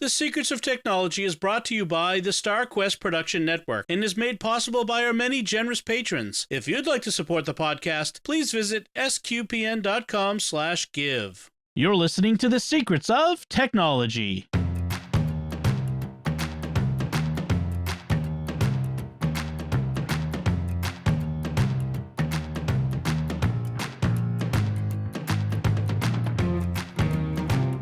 The Secrets of Technology is brought to you by the StarQuest Production Network and is made possible by our many generous patrons. If you'd like to support the podcast, please visit sqpn.com/give. You're listening to The Secrets of Technology.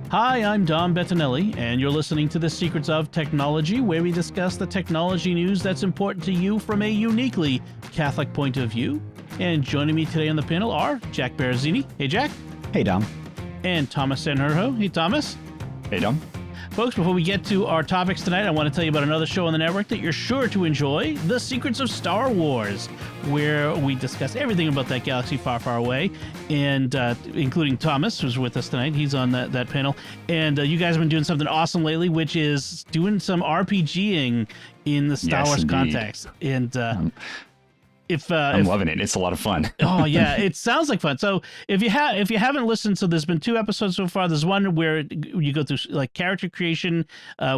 Hi, I'm Dom Bettinelli, and you're listening to The Secrets of Technology, where we discuss the technology news that's important to you from a uniquely Catholic point of view. And joining me today on the panel are Jack Baruzzini. Hey, Jack. Hey, Dom. And Thomas Sanjurjo. Hey, Thomas. Hey, Dom. Folks, before we get to our topics tonight, I want to tell you about another show on the network that you're sure to enjoy, The Secrets of Star Wars, where we discuss everything about that galaxy far, far away, and including Thomas, who's with us tonight. He's on that panel. And you guys have been doing something awesome lately, which is doing some RPGing in the Star Wars context. And I'm loving it. It's a lot of fun. Oh yeah, it sounds like fun. So if you haven't listened, so there's been 2 episodes so far. There's one where you go through like character creation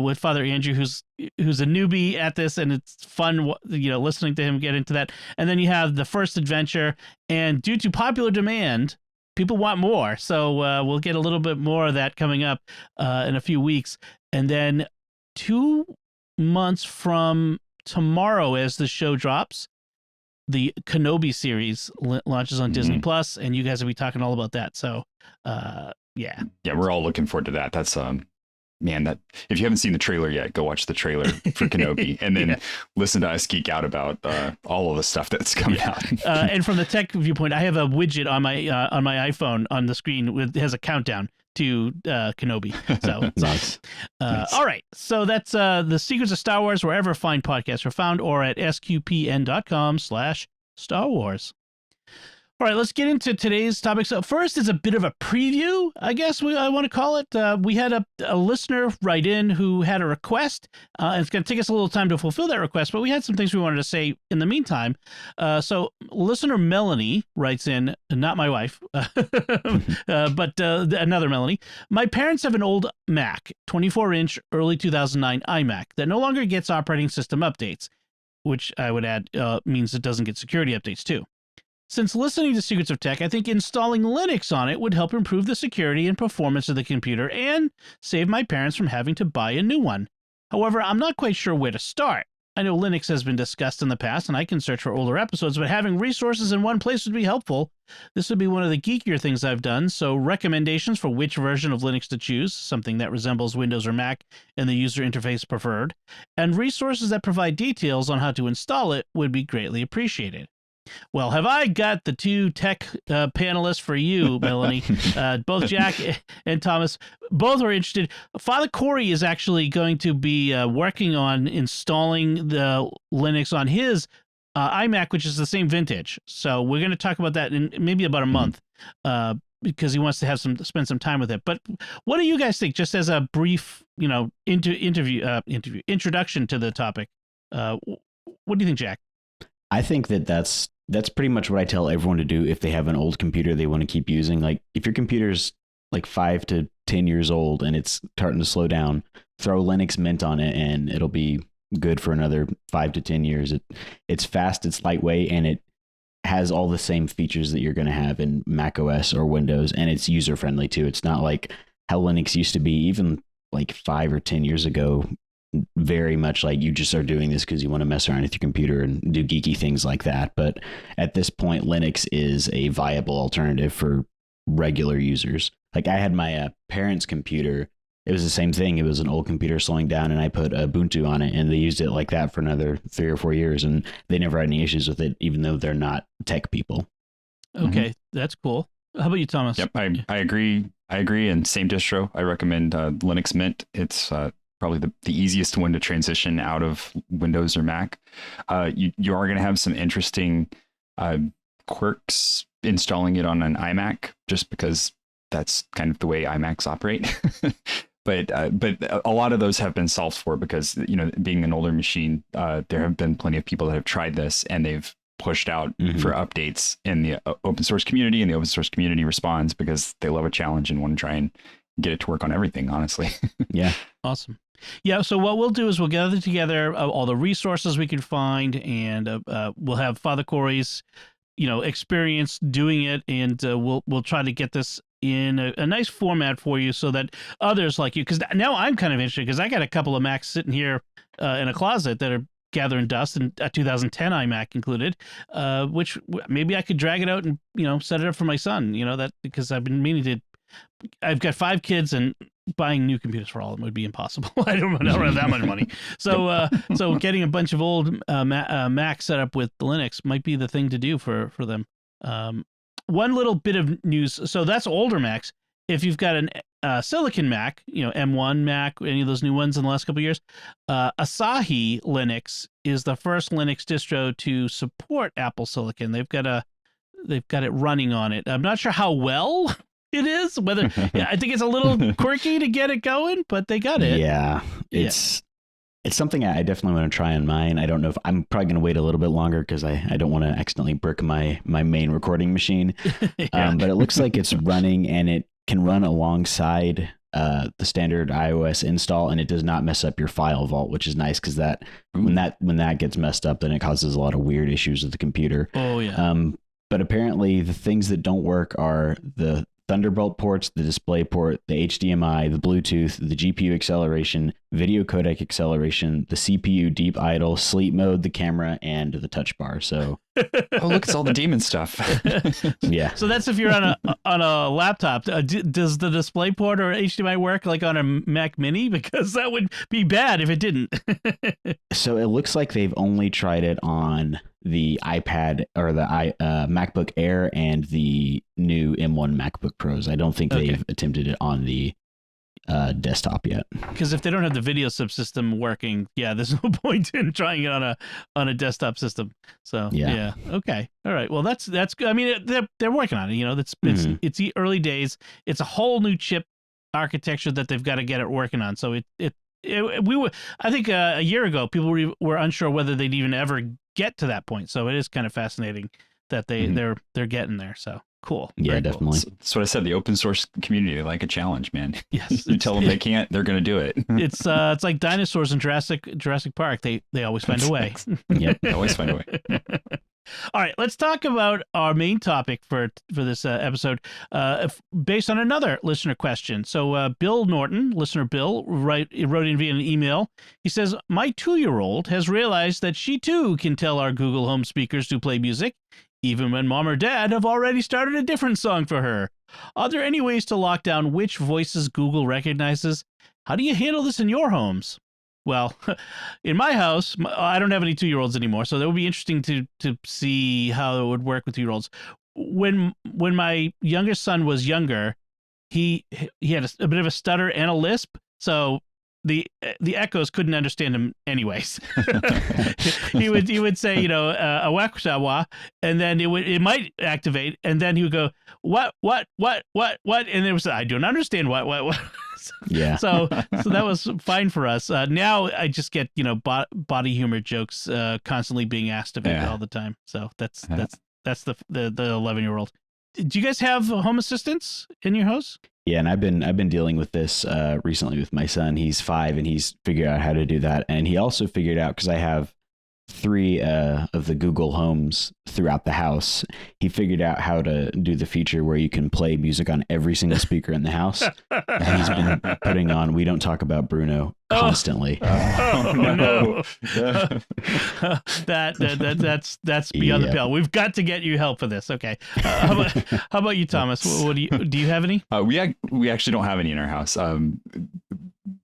with Father Andrew, who's a newbie at this, and it's fun, listening to him get into that. And then you have the first adventure, and due to popular demand, people want more. So we'll get a little bit more of that coming up in a few weeks. And then 2 months from tomorrow, as the show drops, the Kenobi series launches on Disney Plus, and you guys will be talking all about that. So, yeah, we're all looking forward to that. That's man, that if you haven't seen the trailer yet, go watch the trailer for Kenobi, and then listen to us geek out about all of the stuff that's coming out. And from the tech viewpoint, I have a widget on my iPhone on the screen it has a countdown to Kenobi. So nice. Nice. All right. So that's The Secrets of Star Wars, wherever fine podcasts are found, or at sqpn.com/Star Wars. All right, let's get into today's topic. So first is a bit of a preview, I guess I want to call it. We had a listener write in who had a request, and it's going to take us a little time to fulfill that request, but we had some things we wanted to say in the meantime. So listener Melanie writes in, not my wife, but another Melanie. My parents have an old Mac, 24-inch, early 2009 iMac, that no longer gets operating system updates, which I would add means it doesn't get security updates too. Since listening to Secrets of Tech, I think installing Linux on it would help improve the security and performance of the computer and save my parents from having to buy a new one. However, I'm not quite sure where to start. I know Linux has been discussed in the past, and I can search for older episodes, but having resources in one place would be helpful. This would be one of the geekier things I've done, so recommendations for which version of Linux to choose, something that resembles Windows or Mac and the user interface preferred, and resources that provide details on how to install it would be greatly appreciated. Well, have I got the 2 tech panelists for you, Melanie? Both Jack and Thomas, both are interested. Father Corey is actually going to be working on installing the Linux on his iMac, which is the same vintage. So we're going to talk about that in maybe about a month because he wants to have spend some time with it. But what do you guys think, just as a brief, introduction to the topic? What do you think, Jack? I think that's pretty much what I tell everyone to do if they have an old computer they want to keep using. Like if your computer's like 5 to 10 years old and it's starting to slow down, throw Linux Mint on it and it'll be good for another 5 to 10 years. It's fast, it's lightweight, and it has all the same features that you're going to have in Mac OS or Windows, and it's user friendly too. It's not like how Linux used to be even like 5 or 10 years ago. Very much like you just are doing this because you want to mess around with your computer and do geeky things like that. But at this point, Linux is a viable alternative for regular users. Like I had my parents' computer. It was the same thing. It was an old computer slowing down, and I put Ubuntu on it, and they used it like that for another 3 or 4 years, and they never had any issues with it, even though they're not tech people. Okay, That's cool. How about you, Thomas? Yep, I agree. And same distro. I recommend Linux Mint. It's probably the easiest one to transition out of Windows or Mac. You are going to have some interesting quirks installing it on an iMac, just because that's kind of the way iMacs operate. But a lot of those have been solved for because, being an older machine, there have been plenty of people that have tried this and they've pushed out for updates in the open source community, and the open source community responds because they love a challenge and want to try and get it to work on everything, honestly. Yeah. Awesome. Yeah. So what we'll do is we'll gather together all the resources we can find, and we'll have Father Corey's, experience doing it, and we'll try to get this in a nice format for you so that others like you, because now I'm kind of interested, because I got a couple of Macs sitting here in a closet that are gathering dust, and a 2010 iMac included, which maybe I could drag it out and set it up for my son. That, because I've been meaning to. I've got 5 kids, and buying new computers for all of them would be impossible. I don't have that much money. So so getting a bunch of old Macs set up with Linux might be the thing to do for them. One little bit of news. So that's older Macs. If you've got an Silicon Mac, M1 Mac, any of those new ones in the last couple of years, Asahi Linux is the first Linux distro to support Apple Silicon. They've got it running on it. I'm not sure how well it is. I think it's a little quirky to get it going, but they got it. Yeah, it's something I definitely want to try on mine. I don't know if I'm probably going to wait a little bit longer because I don't want to accidentally brick my main recording machine. Yeah. But it looks like it's running, and it can run alongside the standard iOS install, and it does not mess up your file vault, which is nice, because when that gets messed up, then it causes a lot of weird issues with the computer. Oh yeah. But apparently the things that don't work are the Thunderbolt ports, the display port, the HDMI, the Bluetooth, the GPU acceleration, video codec acceleration, the CPU deep idle, sleep mode, the camera, and the touch bar. So, oh, look, it's all the demon stuff. Yeah. So that's if you're on a laptop. Does the display port or HDMI work like on a Mac Mini? Because that would be bad if it didn't. So it looks like they've only tried it on the iPad or the MacBook Air and the new M1 MacBook Pros. I don't think they've attempted it on the desktop yet. Because if they don't have the video subsystem working, there's no point in trying it on a desktop system. So yeah. Okay. All right. Well, that's good. I mean, they're working on it. It's the early days. It's a whole new chip architecture that they've got to get it working on. So I think a year ago people were unsure whether they'd even ever get to that point. So it is kind of fascinating that they're getting there. So cool. Yeah, Very definitely. Cool. That's what I said. The open source community, they like a challenge, man. Yes. You tell them they can't, they're going to do it. It's like dinosaurs in Jurassic Park. They always find a way. Yep. They always find a way. All right, let's talk about our main topic for this episode, based on another listener question. So Bill Norton, listener Bill, wrote in via an email. He says, my 2-year-old has realized that she too can tell our Google Home speakers to play music, even when mom or dad have already started a different song for her. Are there any ways to lock down which voices Google recognizes? How do you handle this in your homes? Well, in my house, I don't have any 2-year-olds anymore, so that would be interesting to see how it would work with 2-year-olds. When my youngest son was younger, he had a bit of a stutter and a lisp, so the echoes couldn't understand him anyways. he would say, a wakushawa, and then it might activate, and then he would go, what, and it was, I don't understand what. Yeah. So that was fine for us. Now I just get body humor jokes constantly being asked of it all the time. So that's the 11-year-old. Do you guys have home assistants in your house? Yeah, and I've been dealing with this recently with my son. He's 5 and he's figured out how to do that. And he also figured out, because I have 3 of the Google Homes throughout the house, he figured out how to do the feature where you can play music on every single speaker in the house. And he's been putting on We Don't Talk About Bruno constantly. No. That's beyond the pale. We've got to get you help for this. Okay. How about you, Thomas? What do you have any? We actually don't have any in our house.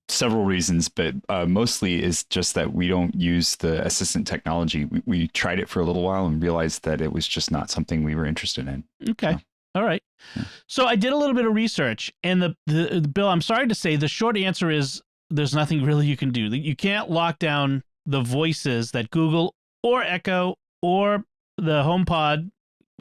Several reasons, but mostly is just that we don't use the assistant technology. We tried it for a little while and realized that it was just not something we were interested in. Okay. So. All right. Yeah. So I did a little bit of research, and the Bill, I'm sorry to say, the short answer is there's nothing really you can do. You can't lock down the voices that Google or Echo or the HomePod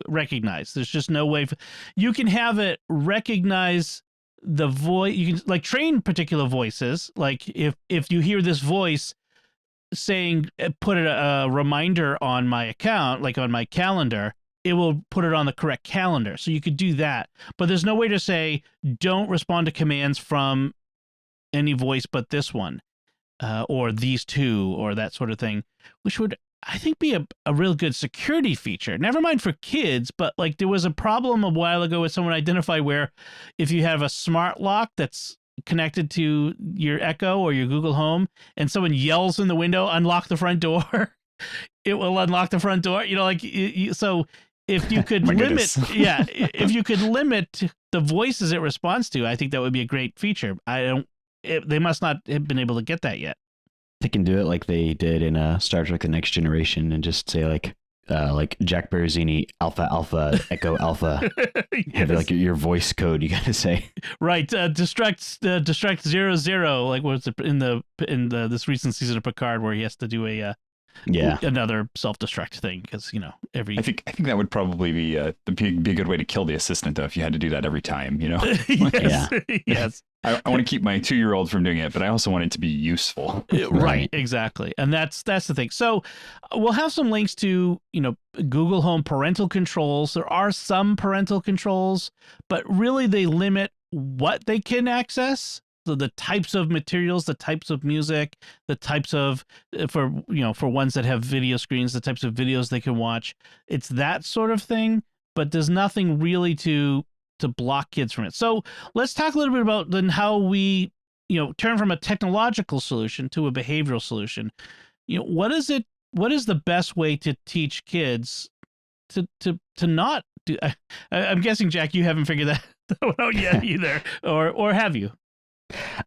recognize. There's just no way. You can have it recognize the voice. You can train particular voices. Like if you hear this voice saying, put a reminder on my account, like on my calendar, it will put it on the correct calendar. So you could do that, but there's no way to say, don't respond to commands from any voice but this one, or these two, or that sort of thing, which would, I think, be a real good security feature. Never mind for kids, but like there was a problem a while ago with someone identified where if you have a smart lock that's connected to your Echo or your Google Home and someone yells in the window, unlock the front door, it will unlock the front door. You know, like, so if you could if you could limit the voices it responds to, I think that would be a great feature. They must not have been able to get that yet. They can do it like they did in Star Trek: The Next Generation and just say like Jack Baruzzini, Alpha Alpha Echo Alpha. Yes. Have like your voice code you got to say. Right, destruct 00, like what's in this recent season of Picard where he has to do another self-destruct thing because I think that would probably be a good way to kill the assistant though if you had to do that every time. Yes. Yes. I want to keep my 2-year-old from doing it, but I also want it to be useful. Right, exactly. And that's the thing. So we'll have some links to, Google Home parental controls. There are some parental controls, but really they limit what they can access. So the types of materials, the types of music, the types of, for ones that have video screens, the types of videos they can watch. It's that sort of thing, but there's nothing really to block kids from it. So let's talk a little bit about then how we, turn from a technological solution to a behavioral solution. What is the best way to teach kids to not do? I'm guessing, Jack, you haven't figured that one out yet either, or have you?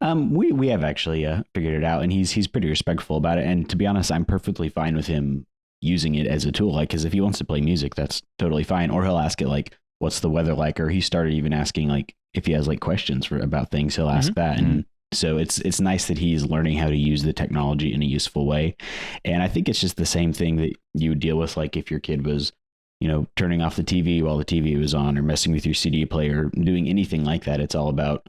We have actually figured it out, and he's pretty respectful about it. And to be honest, I'm perfectly fine with him using it as a tool. Like, because if he wants to play music, that's totally fine. Or he'll ask it like, what's the weather like? Or he started even asking like if he has like questions about things, he'll ask that. And so it's nice that he's learning how to use the technology in a useful way. And I think it's just the same thing that you would deal with like if your kid was, turning off the TV while the TV was on or messing with your CD player, doing anything like that. It's all about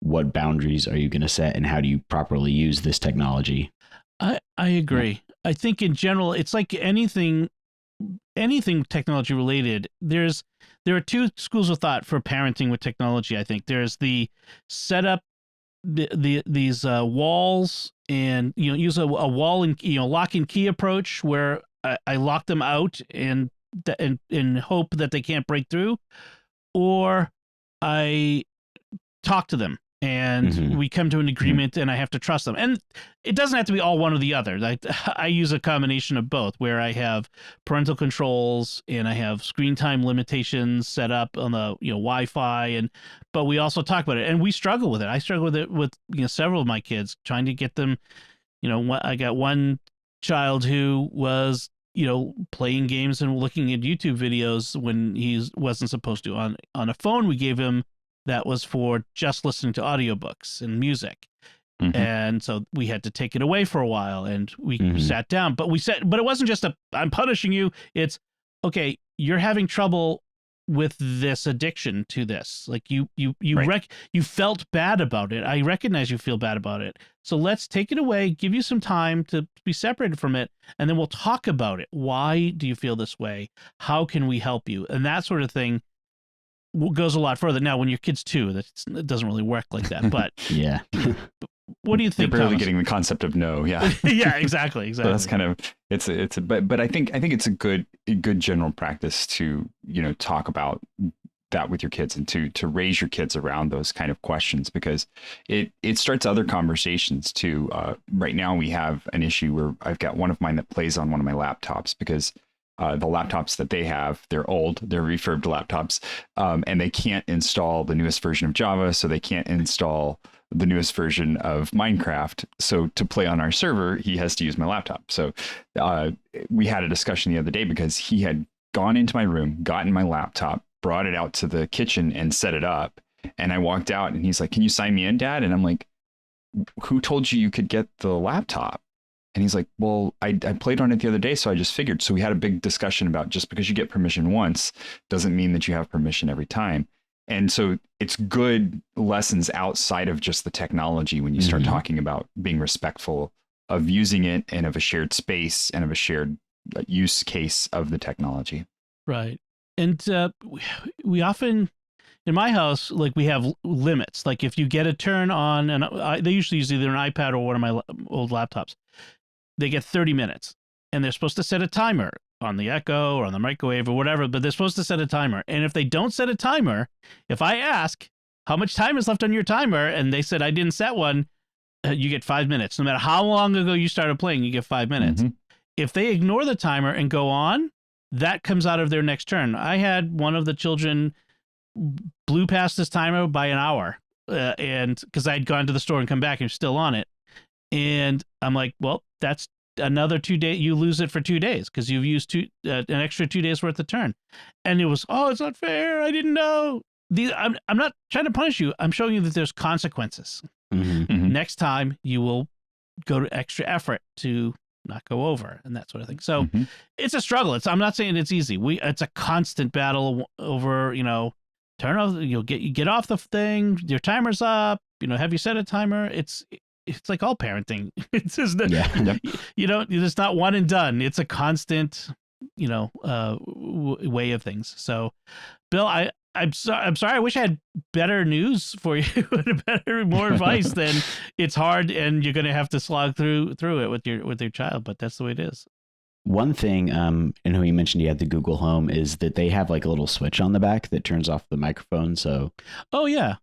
what boundaries are you going to set and how do you properly use this technology? I agree. Yeah. I think in general, it's like anything technology related. There are two schools of thought for parenting with technology. I think there's the set up these walls and use a wall and lock and key approach where I lock them out and hope that they can't break through, or I talk to them and we come to an agreement and I have to trust them. And it doesn't have to be all one or the other. I use a combination of both where I have parental controls and I have screen time limitations set up on the Wi-Fi, but we also talk about it and we struggle with it. I struggle with it with several of my kids, trying to get them, I got one child who was playing games and looking at YouTube videos when he wasn't supposed to. On a phone we gave him that was for just listening to audiobooks and music. And so we had to take it away for a while and we sat down, but it wasn't just I'm punishing you. It's okay. You're having trouble with this addiction to this. Like you felt bad about it. I recognize you feel bad about it. So let's take it away, give you some time to be separated from it. And then we'll talk about it. Why do you feel this way? How can we help you? And that sort of thing goes a lot further. Now, when your kid's 2, it doesn't really work like that. But yeah, what do you think? They're barely Thomas? getting the concept of no. Yeah, yeah, exactly. So that's kind of but I think it's a good general practice to talk about that with your kids and to raise your kids around those kind of questions, because it starts other conversations too. Right now we have an issue where I've got one of mine that plays on one of my laptops because the laptops that they have, they're old, they're refurbed laptops, and they can't install the newest version of Java, so they can't install the newest version of Minecraft. So to play on our server, he has to use my laptop. So we had a discussion the other day because he had gone into my room, gotten my laptop, brought it out to the kitchen and set it up. And I walked out and he's like, "Can you sign me in, Dad?" And I'm like, "Who told you could get the laptop?" And he's like, "Well, I played on it the other day, so I just figured." So we had a big discussion about just because you get permission once doesn't mean that you have permission every time. And so it's good lessons outside of just the technology when you start talking about being respectful of using it and of a shared space and of a shared use case of the technology. Right. And we often, in my house, like we have limits. Like if you get a turn on, and they usually use either an iPad or one of my old laptops, they get 30 minutes, and they're supposed to set a timer on the Echo or on the microwave or whatever, but they're supposed to set a timer. And if they don't set a timer, if I ask how much time is left on your timer, and they said I didn't set one, you get 5 minutes. No matter how long ago you started playing, you get 5 minutes. Mhm. If they ignore the timer and go on, that comes out of their next turn. I had one of the children blew past this timer by an hour, and because I'd gone to the store and come back and was still on it. And I'm like, well, that's another 2 days. You lose it for 2 days because you've used an extra 2 days worth of turn. And it was, oh, it's not fair. I didn't know. I'm not trying to punish you. I'm showing you that there's consequences. Mhm. Next time you will go to extra effort to not go over and that sort of thing. So Mhm. it's a struggle. I'm not saying it's easy. It's a constant battle over, turn off, get off the thing. Your timer's up, have you set a timer? It's like all parenting. It's just, Yep. it's not one and done. It's a constant, way of things. So Bill, I'm sorry. I wish I had better news for you, more advice than it's hard, and you're going to have to slog through it with your child. But that's the way it is. One thing, and who you mentioned you had the Google Home, is that they have like a little switch on the back that turns off the microphone. So, oh yeah,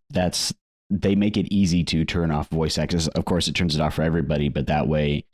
they make it easy to turn off voice access. Of course, it turns it off for everybody, but that way,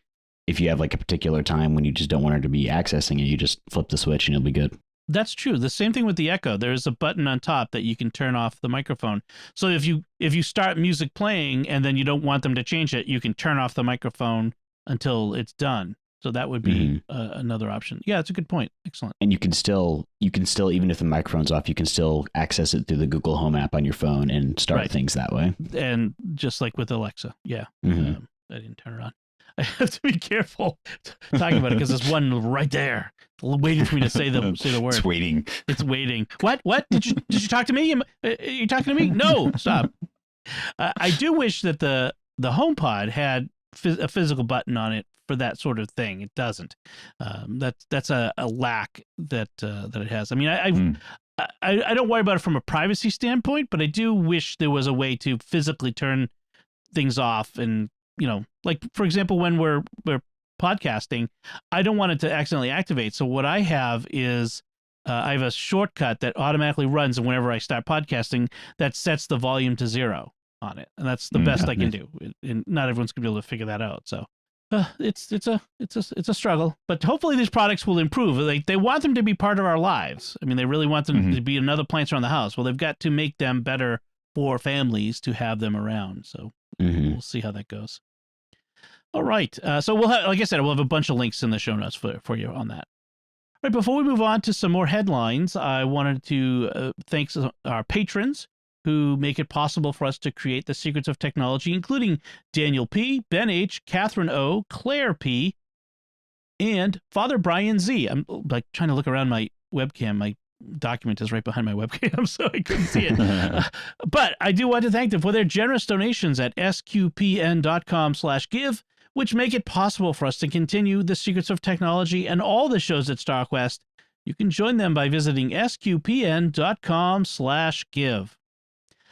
if you have like a particular time when you just don't want her to be accessing it, you just flip the switch and you'll be good. That's true. The same thing with the Echo. There's a button on top that you can turn off the microphone. So if you start music playing and then you don't want them to change it, you can turn off the microphone until it's done. So that would be another option. Yeah, it's a good point. Excellent. And you can still, even if the microphone's off, you can still access it through the Google Home app on your phone and start things that way. And just like with Alexa, yeah, I didn't turn it on. I have to be careful talking about it because there's one right there waiting for me to say the word. It's waiting. It's waiting. What? Did you talk to me? You talking to me? No, stop. I do wish that the HomePod had a physical button on it for that sort of thing. It doesn't. That's a lack that it has. I mean, I don't worry about it from a privacy standpoint, but I do wish there was a way to physically turn things off. And like for example, when we're podcasting, I don't want it to accidentally activate. So what I have is I have a shortcut that automatically runs, and whenever I start podcasting, that sets the volume to 0 on it, and that's the best I can do. And not everyone's gonna be able to figure that out. So it's a struggle, but hopefully these products will improve. They want them to be part of our lives. I mean, they really want them to be another appliance around the house. Well, they've got to make them better for families to have them around. So we'll see how that goes. All right. So we'll have, like I said, we'll have a bunch of links in the show notes for you on that. All right. Before we move on to some more headlines, I wanted to thank our patrons who make it possible for us to create the secrets of technology, including Daniel P., Ben H., Catherine O., Claire P., and Father Brian Z. I'm like trying to look around my webcam. My document is right behind my webcam, so I couldn't see it. But I do want to thank them for their generous donations at sqpn.com/give, which make it possible for us to continue the secrets of technology and all the shows at StarQuest. You can join them by visiting sqpn.com/give.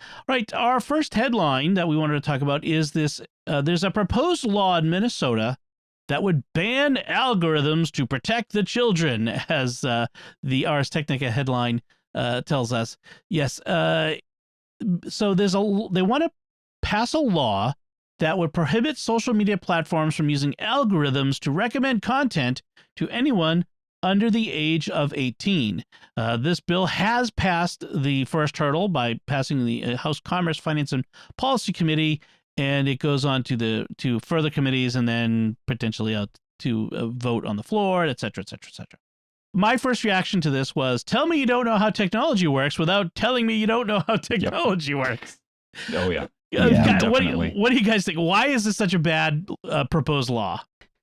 All right, our first headline that we wanted to talk about is this. There's a proposed law in Minnesota that would ban algorithms to protect the children, as the Ars Technica headline tells us. Yes, so they want to pass a law that would prohibit social media platforms from using algorithms to recommend content to anyone under the age of 18. This bill has passed the first hurdle by passing the House Commerce, Finance, and Policy Committee, and it goes on to further committees and then potentially out to vote on the floor, et cetera, et cetera, et cetera. My first reaction to this was, tell me you don't know how technology works without telling me you don't know how technology works. Oh, yeah. What do you guys think? Why is this such a bad proposed law?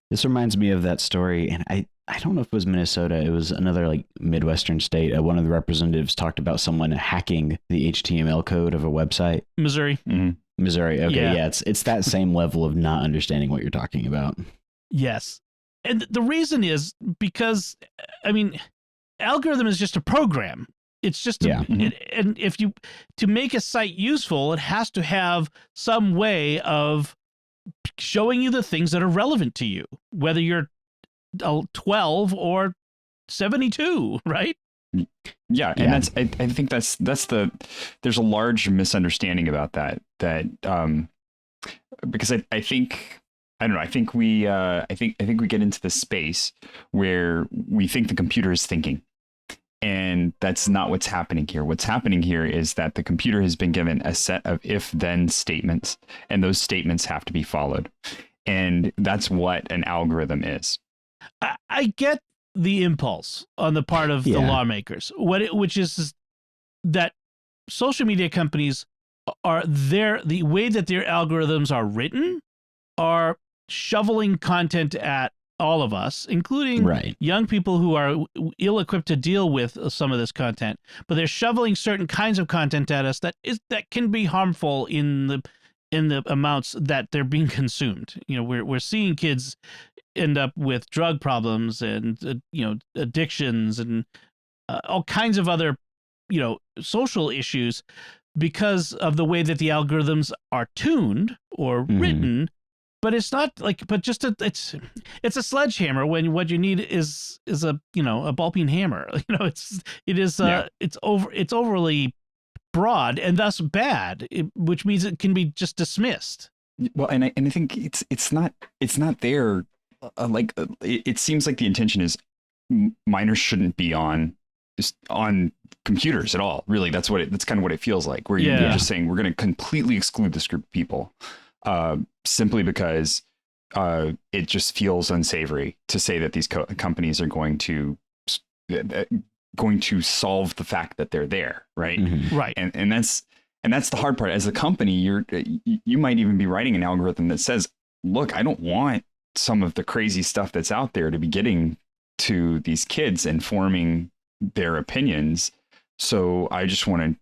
This reminds me of that story, and I don't know if it was Minnesota. It was another like Midwestern state. One of the representatives talked about someone hacking the HTML code of a website. Missouri. Mm-hmm. Missouri. Okay, yeah. It's that same level of not understanding what you're talking about. Yes, and the reason is because, I mean, algorithm is just a program. It's just, Yeah. and if you, to make a site useful, it has to have some way of showing you the things that are relevant to you, whether you're 12 or 72, right? Yeah, and that's I think that's there's a large misunderstanding about that because I think I don't know, I think we get into this space where we think the computer is thinking. And that's not what's happening here. What's happening here is that the computer has been given a set of if-then statements, and those statements have to be followed. And that's what an algorithm is. I get the impulse on the part of the lawmakers, which is that social media companies are the way that their algorithms are written are shoveling content at all of us, including young people who are ill-equipped to deal with some of this content, but they're shoveling certain kinds of content at us that can be harmful in the amounts that they're being consumed. You know, we're seeing kids end up with drug problems and addictions and all kinds of other social issues because of the way that the algorithms are tuned or written. But it's not like, it's a sledgehammer when what you need is a ball peen hammer. It's overly broad and thus bad, which means it can be just dismissed. Well, and I think it's not there. It seems like the intention is minors shouldn't be on computers at all. Really, that's kind of what it feels like. Where you're just saying we're going to completely exclude this group of people. Simply because it just feels unsavory to say that these companies are going to solve the fact that they're there, right? Right. And that's the hard part. As a company, you might even be writing an algorithm that says, look, I don't want some of the crazy stuff that's out there to be getting to these kids and forming their opinions. So I just want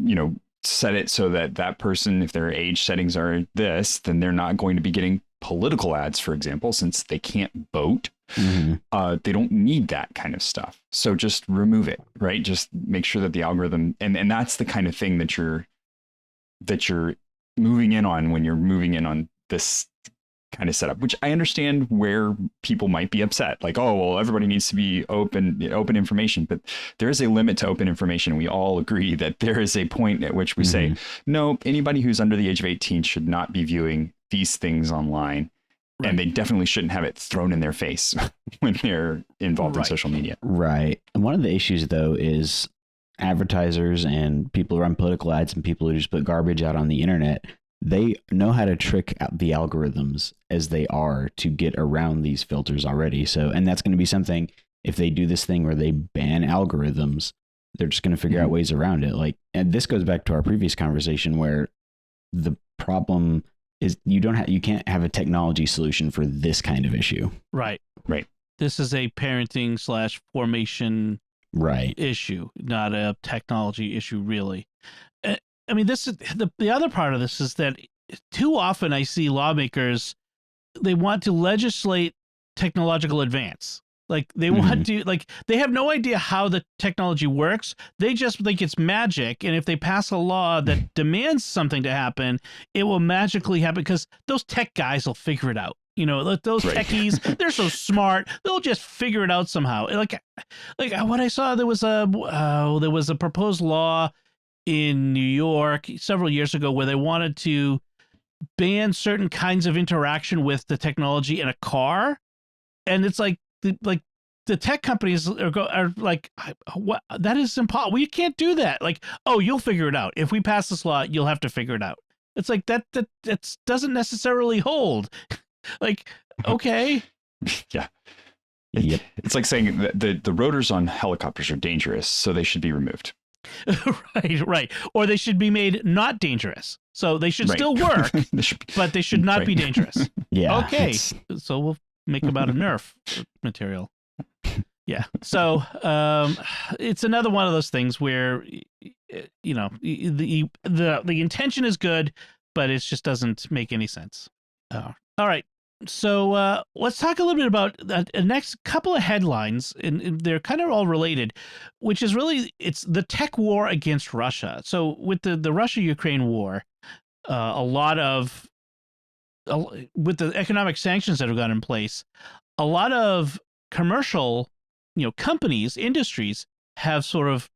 to, set it so that person, if their age settings are this, then they're not going to be getting political ads, for example, since they can't vote. They don't need that kind of stuff. So just remove it, right? Just make sure that the algorithm, and that's the kind of thing that you're moving in on when you're moving in on this kind of setup, which I understand where people might be upset. Like, oh, well, everybody needs to be open information, but there is a limit to open information. We all agree that there is a point at which we say, no, anybody who's under the age of 18 should not be viewing these things online. Right. And they definitely shouldn't have it thrown in their face when they're involved in social media. Right. And one of the issues, though, is advertisers and people who run political ads and people who just put garbage out on the internet. They know how to trick out the algorithms as they are to get around these filters already. So, and that's going to be something, if they do this thing where they ban algorithms, they're just going to figure out ways around it. Like, and this goes back to our previous conversation where the problem is you can't have a technology solution for this kind of issue. Right. Right. This is a parenting /formation issue, not a technology issue, really. I mean, this is the other part of this is that too often I see lawmakers, they want to legislate technological advance. Like they want to, like they have no idea how the technology works. They just think it's magic. And if they pass a law that demands something to happen, it will magically happen because those tech guys will figure it out. Those techies, they're so smart. They'll just figure it out somehow. Like what I saw, there was a proposed law in New York several years ago where they wanted to ban certain kinds of interaction with the technology in a car. And it's like the tech companies are like, what? That is impossible. We can't do that. Like, oh, you'll figure it out. If we pass this law, you'll have to figure it out. It's like that doesn't necessarily hold. Like, okay. Yeah. It's like saying that the rotors on helicopters are dangerous, so they should be removed. Right. Or they should be made not dangerous. So they should still work, but they should not be dangerous. Yeah. Okay. So we'll make about a Nerf material. Yeah. So it's another one of those things where, the intention is good, but it just doesn't make any sense. All right. So let's talk a little bit about the next couple of headlines, and they're kind of all related, which is really it's the tech war against Russia. So with the Russia-Ukraine war, a lot of with the economic sanctions that have gone in place, a lot of commercial, companies, industries have sort of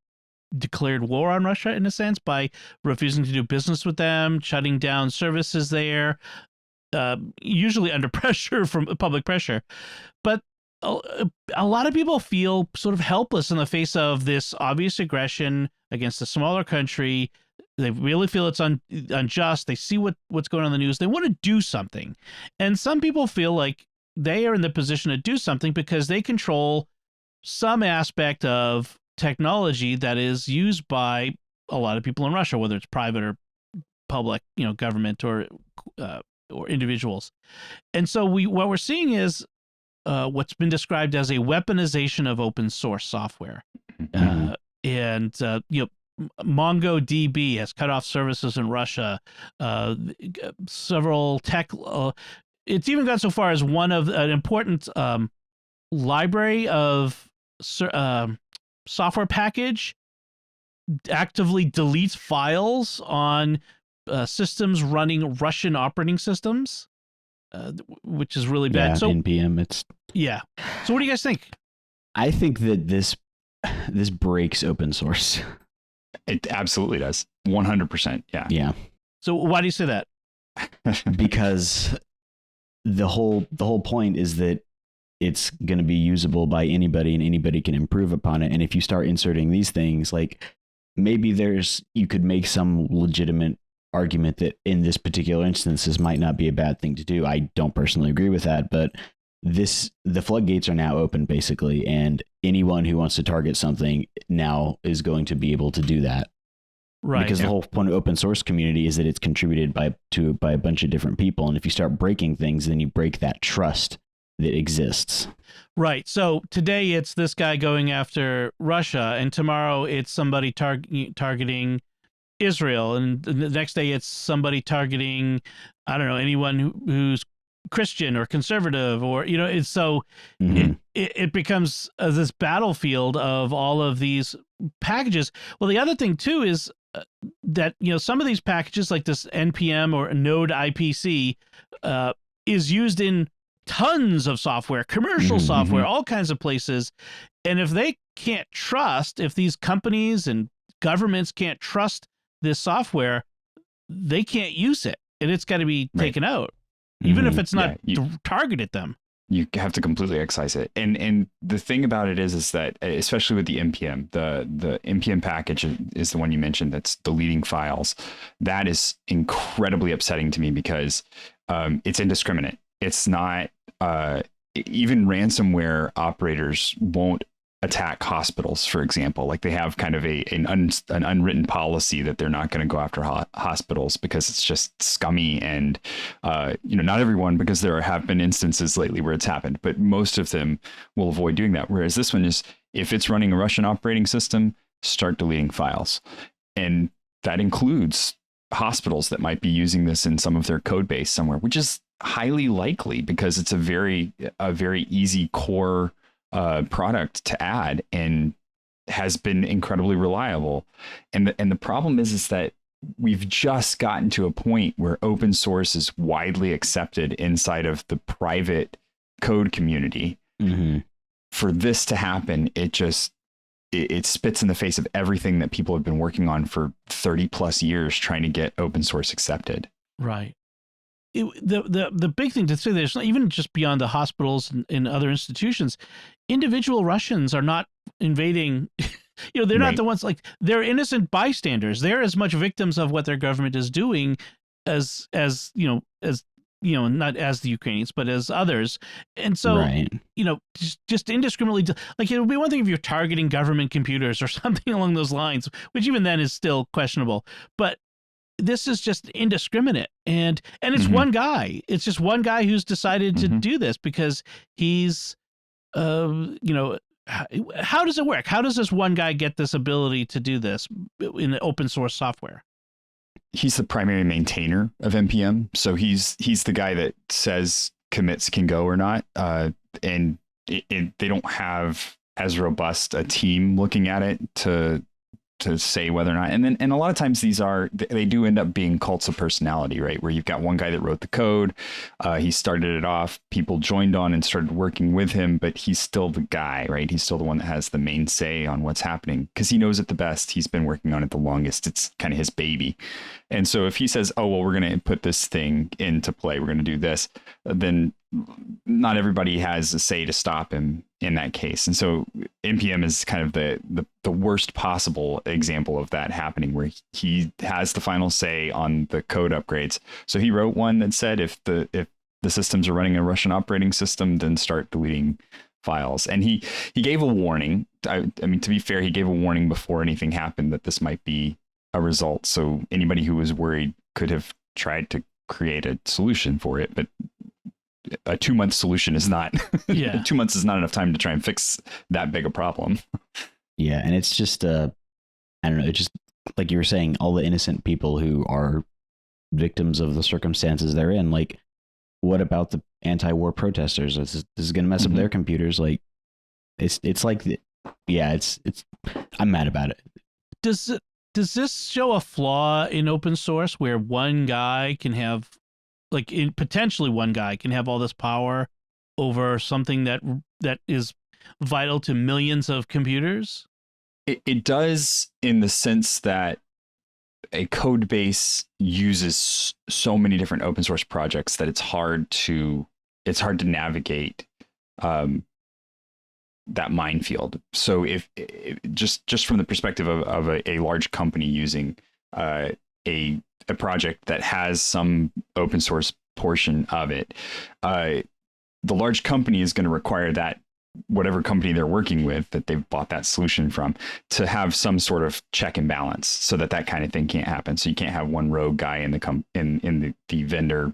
declared war on Russia in a sense by refusing to do business with them, shutting down services there, usually under pressure from public pressure. But a lot of people feel sort of helpless in the face of this obvious aggression against a smaller country. They really feel it's unjust. They see what's going on in the news. They want to do something. And some people feel like they are in the position to do something because they control some aspect of technology that is used by a lot of people in Russia, whether it's private or public, government or individuals. And so what we're seeing is what's been described as a weaponization of open source software. MongoDB has cut off services in Russia. Several tech. It's even got so far as one of an important library of software package actively deletes files on systems running Russian operating systems, which is really bad. Yeah, so NPM. So what do you guys think? I think that this breaks open source. It absolutely does. 100%. Yeah. Yeah. So why do you say that? Because the whole point is that it's going to be usable by anybody and anybody can improve upon it. And if you start inserting these things, like maybe you could make some legitimate argument that in this particular instance, this might not be a bad thing to do. I don't personally agree with that, but the floodgates are now open basically. And anyone who wants to target something now is going to be able to do that. Right. Because the whole point of open source community is that it's contributed by a bunch of different people. And if you start breaking things, then you break that trust that exists. Right. So today it's this guy going after Russia, and tomorrow it's somebody targeting Israel, and the next day it's somebody targeting, I don't know, anyone who's Christian or conservative, or it's so it becomes this battlefield of all of these packages. Well, the other thing too is that some of these packages like this npm or node IPC is used in tons of software, commercial software, all kinds of places. And if they can't trust, if these companies and governments can't trust this software, they can't use it, and it's got to be taken out, even if it's not targeted at them. You have to completely excise it. And the thing about it is that, especially with the npm, the npm package is the one you mentioned that's deleting files. That is incredibly upsetting to me because it's indiscriminate. It's not even ransomware operators won't attack hospitals, for example. Like they have kind of an unwritten policy that they're not going to go after hospitals because it's just scummy. And not everyone, because there have been instances lately where it's happened, but most of them will avoid doing that. Whereas this one is, if it's running a Russian operating system, start deleting files, and that includes hospitals that might be using this in some of their code base somewhere, which is highly likely because it's a very easy core product to add and has been incredibly reliable. And the problem is that we've just gotten to a point where open source is widely accepted inside of the private code community. For this to happen, it spits in the face of everything that people have been working on for 30 plus years trying to get open source accepted. Right. The big thing to say, there's not even just beyond the hospitals and other institutions, individual Russians are not invading. They're not the ones, like, they're innocent bystanders. They're as much victims of what their government is doing as not as the Ukrainians, but as others. And so, just indiscriminately, like, it would be one thing if you're targeting government computers or something along those lines, which even then is still questionable. But this is just indiscriminate. And it's one guy. It's just one guy who's decided to do this because he's, how does it work? How does this one guy get this ability to do this in open source software? He's the primary maintainer of npm, so he's the guy that says commits can go or not. And they don't have as robust a team looking at it to say whether or not, and a lot of times they do end up being cults of personality, right? Where you've got one guy that wrote the code, he started it off, people joined on and started working with him, but he's still the guy, right? He's still the one that has the main say on what's happening because he knows it the best. He's been working on it the longest. It's kind of his baby. And so if he says, oh, well, we're going to put this thing into play, we're going to do this, then not everybody has a say to stop him in that case. And so NPM is kind of the worst possible example of that happening, where he has the final say on the code upgrades. So he wrote one that said if the systems are running a Russian operating system, then start deleting files. And he gave a warning. I mean, to be fair, he gave a warning before anything happened that this might be a result. So anybody who was worried could have tried to create a solution for it, but a 2-month solution is not 2 months is not enough time to try and fix that big a problem. Yeah. And it's just, I don't know. It's just like you were saying, all the innocent people who are victims of the circumstances they're in. Like, what about the anti-war protesters? This is going to mess up their computers. Like, it's like, it's, I'm mad about it. Does this show a flaw in open source where one guy can have, potentially one guy can have all this power over something that is vital to millions of computers? It does, in the sense that a code base uses so many different open source projects that it's hard to navigate that minefield. So if just from the perspective of a large company using a project that has some open source portion of it, the large company is going to require that whatever company they're working with that they've bought that solution from to have some sort of check and balance, so that kind of thing can't happen. So you can't have one rogue guy in the vendor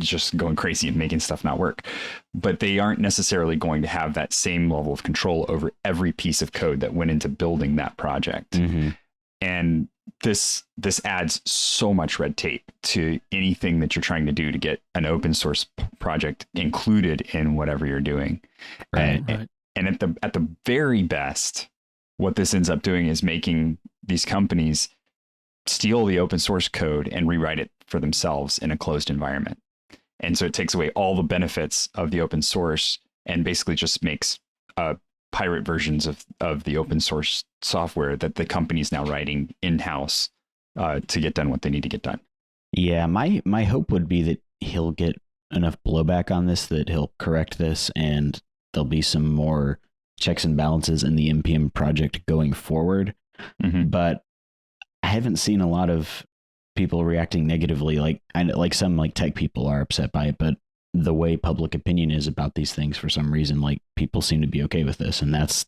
just going crazy and making stuff not work. But they aren't necessarily going to have that same level of control over every piece of code that went into building that project. And this adds so much red tape to anything that you're trying to do to get an open source project included in whatever you're doing. And at the very best, what this ends up doing is making these companies steal the open source code and rewrite it for themselves in a closed environment. And so it takes away all the benefits of the open source and basically just makes pirate versions of the open source software that the company's now writing in-house to get done what they need to get done. Yeah, my hope would be that he'll get enough blowback on this that he'll correct this and there'll be some more checks and balances in the NPM project going forward. But I haven't seen a lot of people reacting negatively. Like some tech people are upset by it, but the way public opinion is about these things, for some reason, people seem to be okay with this, and that's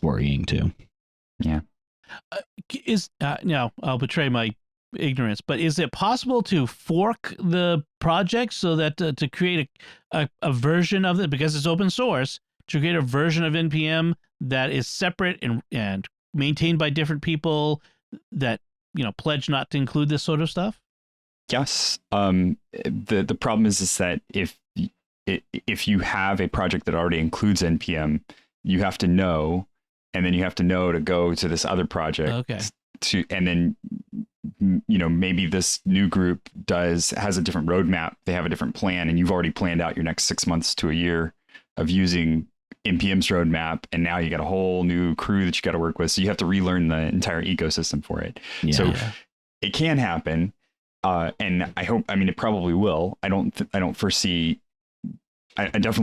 worrying too. Yeah. Now I'll betray my ignorance, but is it possible to fork the project so that to create a version of it, because it's open source, to create a version of NPM that is separate and maintained by different people that pledge not to include this sort of stuff? Yes. The problem is that if you have a project that already includes NPM, you have to know, and then you have to know to go to this other project. Okay. And then maybe this new group has a different roadmap. They have a different plan, and you've already planned out your next 6 months to a year of using NPM's roadmap, and now you got a whole new crew that you got to work with. So you have to relearn the entire ecosystem for it. Yeah. So it can happen. And it probably will. I definitely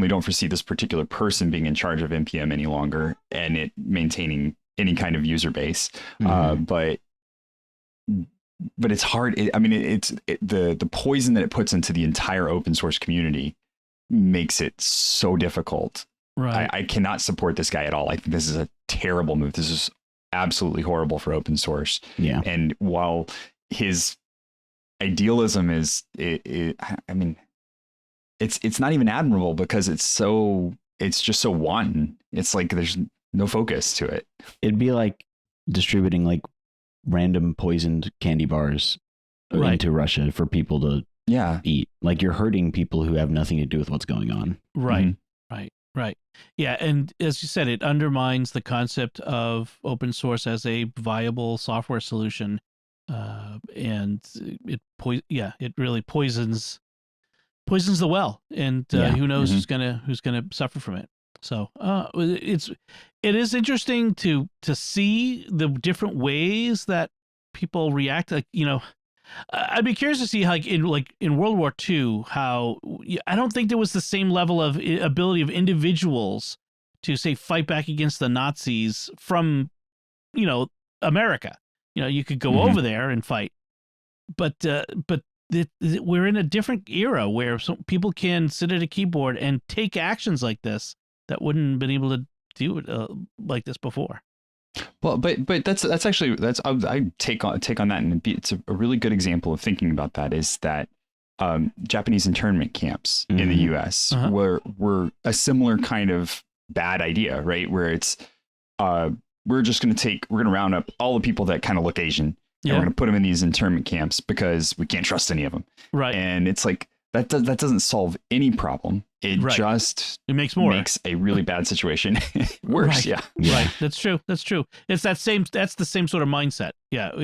don't foresee this particular person being in charge of NPM any longer and it maintaining any kind of user base. But it's hard. The poison that it puts into the entire open source community makes it so difficult. Right. I cannot support this guy at all. I think this is a terrible move. This is absolutely horrible for open source. Yeah. And while his idealism is, it's not even admirable because it's just so wanton. It's like there's no focus to it. It'd be like distributing random poisoned candy bars into Russia for people to Yeah. eat. Like you're hurting people who have nothing to do with what's going on. Right. Mhm. Right. Yeah, and as you said, it undermines the concept of open source as a viable software solution, and it really poisons the well, and Yeah. who knows Mhm. who's gonna suffer from it. So it is interesting to see the different ways that people react. Like, I'd be curious to see how, in World War II, how I don't think there was the same level of ability of individuals to say fight back against the Nazis from America. You could go Mhm. over there and fight, but we're in a different era where some people can sit at a keyboard and take actions like this that wouldn't have been able to do it like this before. Well, but that's actually I take on that, and it's a really good example of thinking about that. Is that Japanese internment camps in the Mhm. U.S. Uh-huh. were a similar kind of bad idea, right? Where it's we're going to round up all the people that kind of look Asian, and Yeah. we're going to put them in these internment camps because we can't trust any of them. Right. And it's like that doesn't solve any problem. It Right. just It makes more. makes a really bad situation worse. Right. Yeah. Yeah. Right. That's true. It's that's the same sort of mindset. Yeah.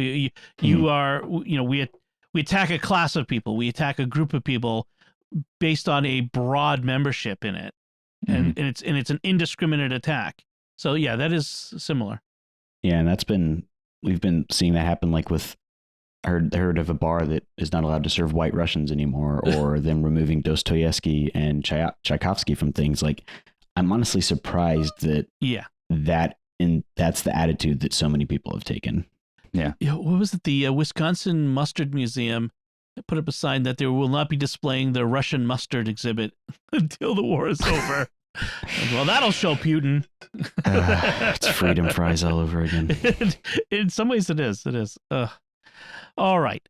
You are, we attack a class of people. We attack a group of people based on a broad membership in it. And it's an indiscriminate attack. So yeah, that is similar. Yeah, and we've been seeing that happen, like with, I heard of a bar that is not allowed to serve White Russians anymore, or them removing Dostoevsky and Tchaikovsky from things. Like, I'm honestly surprised that Yeah. that's the attitude that so many people have taken. Yeah. What was it? The Wisconsin Mustard Museum put up a sign that they will not be displaying the Russian mustard exhibit until the war is over. Well, that'll show Putin. It's freedom fries all over again. In some ways, it is. It is. All right.